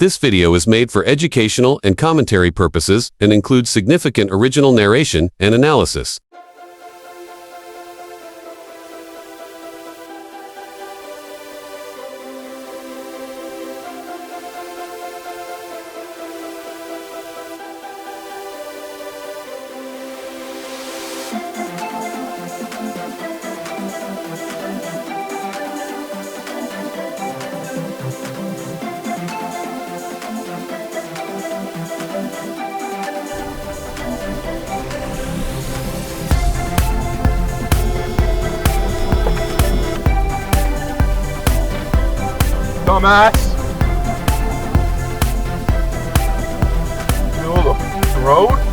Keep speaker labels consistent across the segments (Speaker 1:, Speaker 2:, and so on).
Speaker 1: This video is made for educational and commentary purposes and includes significant original narration and analysis.
Speaker 2: Dumbass! Middle of the road?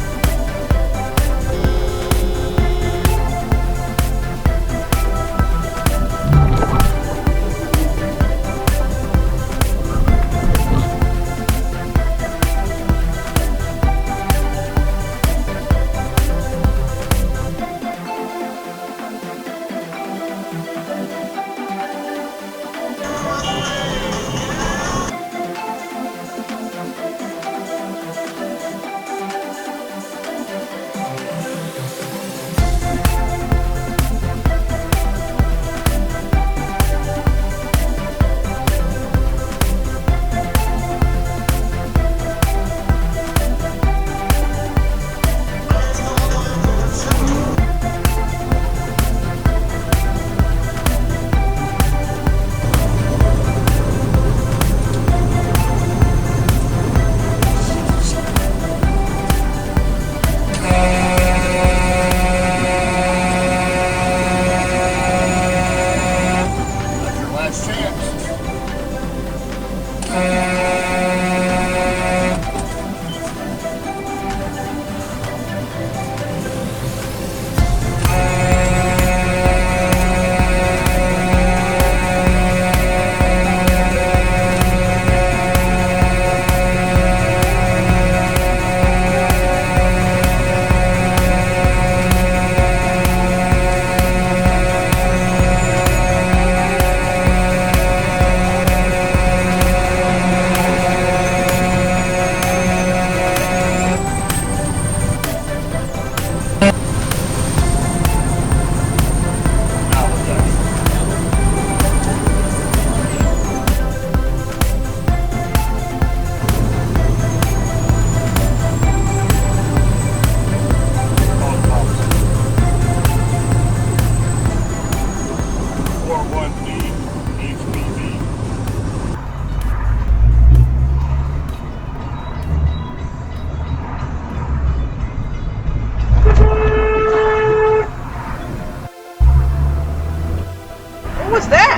Speaker 3: What was that?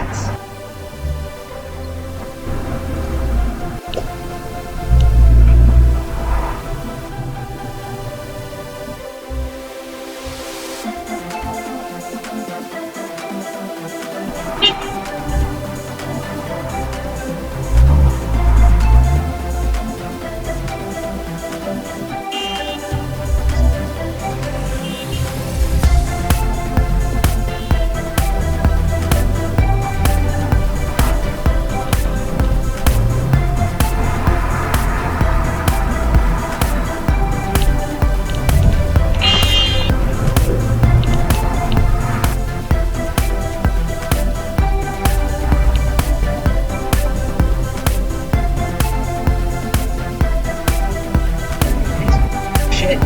Speaker 3: Shit.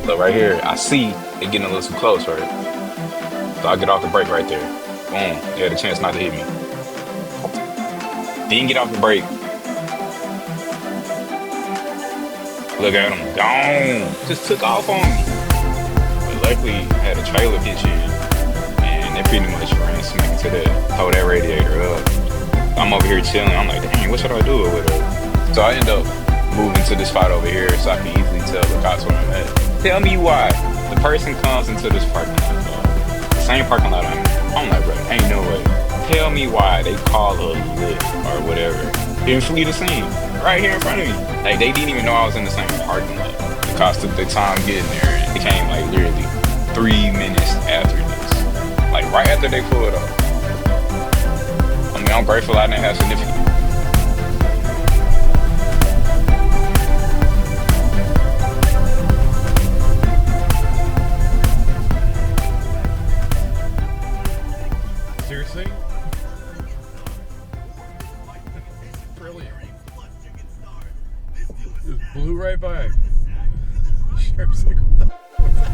Speaker 4: Look right here, I see it getting a little too close, right? So I get off the brake right there. Boom, he had a chance not to hit me. Didn't get off the brake. Look at him, gone. Just took off on me. But luckily, I had a trailer pitch in, and they pretty much ran smack into the, hold that radiator up. I'm over here chilling. I'm like, dang, what should I do with it? So I end up moving to this spot over here so I can easily tell the cops where I'm at. Tell me why the person comes into this parking lot, the same parking lot I'm in. I'm like, bro, ain't no way. Tell me why they call a lift or whatever. Didn't flee the scene right here in front of me. Like, they didn't even know I was in the same parking lot. The cops took their time getting there, and it came like literally 3 minutes after this. Like right after they pulled up. I mean, I'm grateful I didn't have significant.
Speaker 2: Seriously? Brilliant. Just blew right by. Sheriff's like, what the f was that?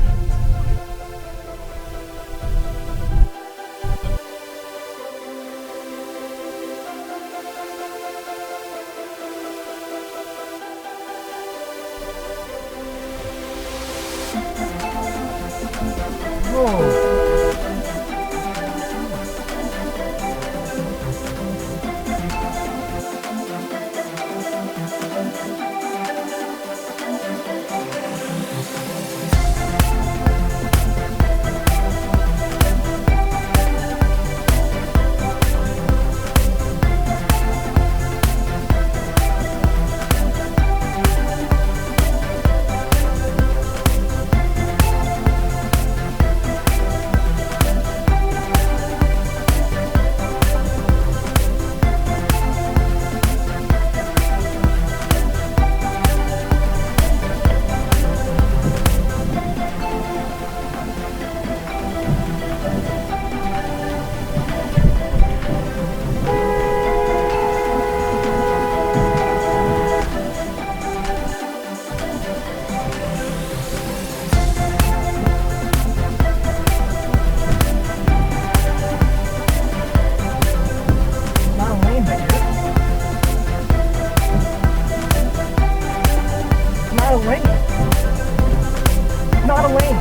Speaker 2: Not a lane.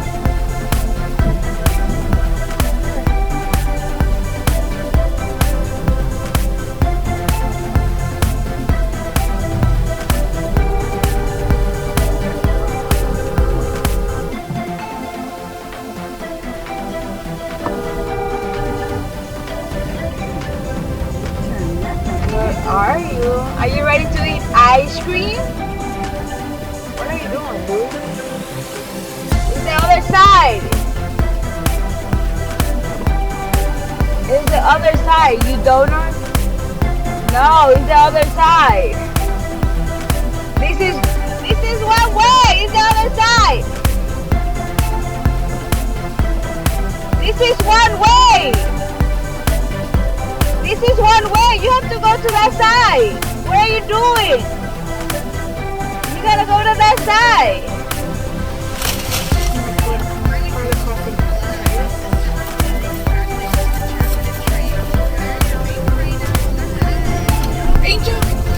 Speaker 3: Where are you? Are you ready to eat ice cream? What are you doing, dude? It's the other side. It's the other side, you donut. No, it's the other side. This is one way. It's the other side. This is one way. This is one way. You have to go to that side. What are you doing? You gotta go to that side.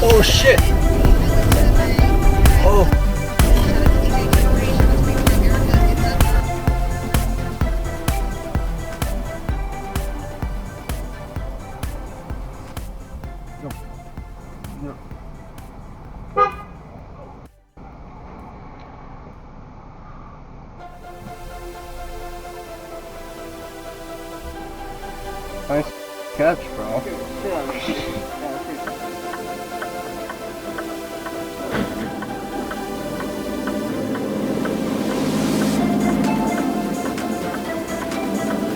Speaker 2: Oh shit! Oh. No. No. Nice catch, bro.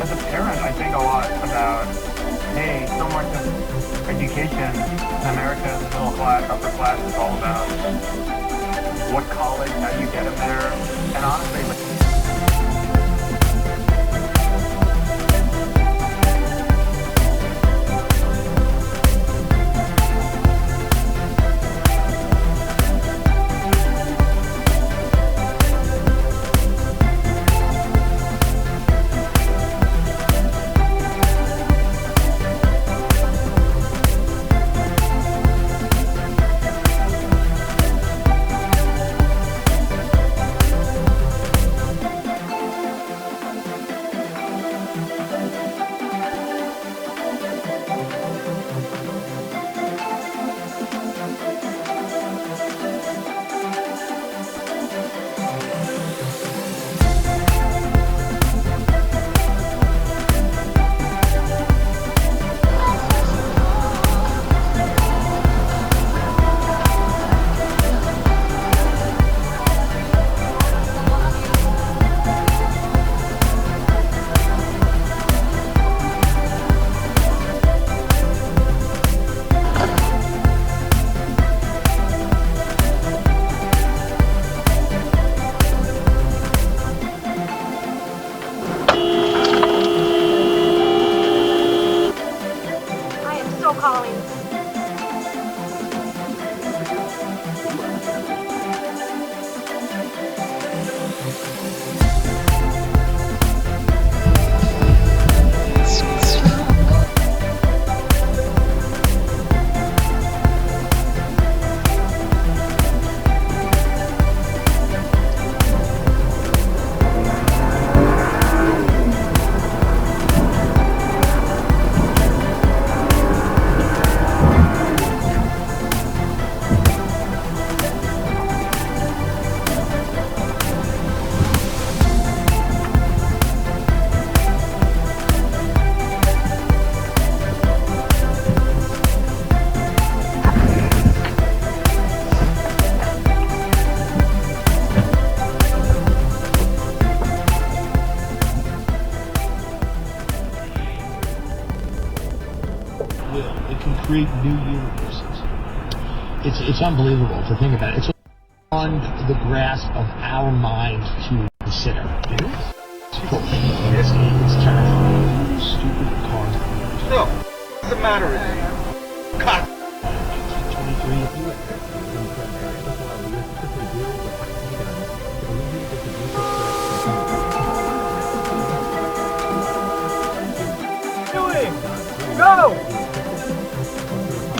Speaker 5: As a parent, I think a lot about, hey, so much of education in America, the middle class, upper class, is all about what college, how do you get them there, and honestly,
Speaker 6: create new universes. It's unbelievable to think about it. It's beyond the grasp of our mind to consider. It is. It's terrifying. Stupid cars.
Speaker 7: No. What's the matter with you? God.
Speaker 6: 23 if you were in the front area. That's why we have to quickly deal with the
Speaker 5: Go!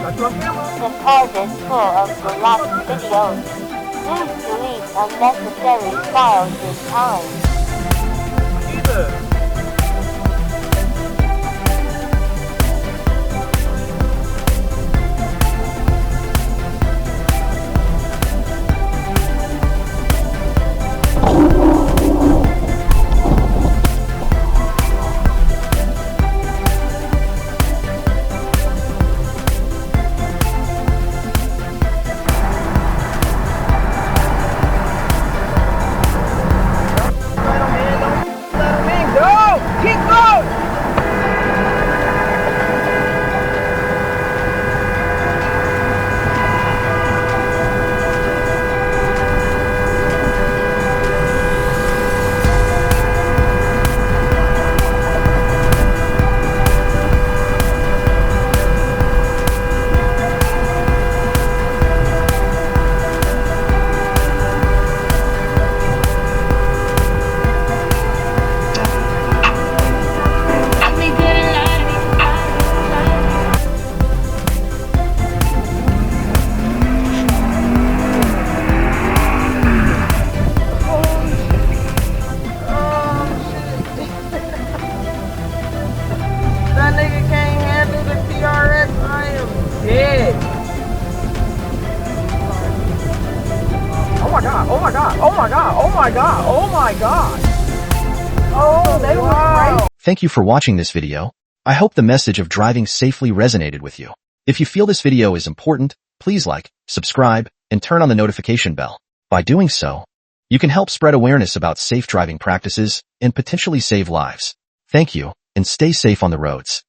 Speaker 8: The card is full of the last videos. Please delete unnecessary files this time.
Speaker 5: Either.
Speaker 9: Oh my god, oh my god, oh my god, oh my god. Oh, they were right.
Speaker 10: Thank you for watching this video. I hope the message of driving safely resonated with you. If you feel this video is important, please like, subscribe, and turn on the notification bell. By doing so, you can help spread awareness about safe driving practices and potentially save lives. Thank you, and stay safe on the roads.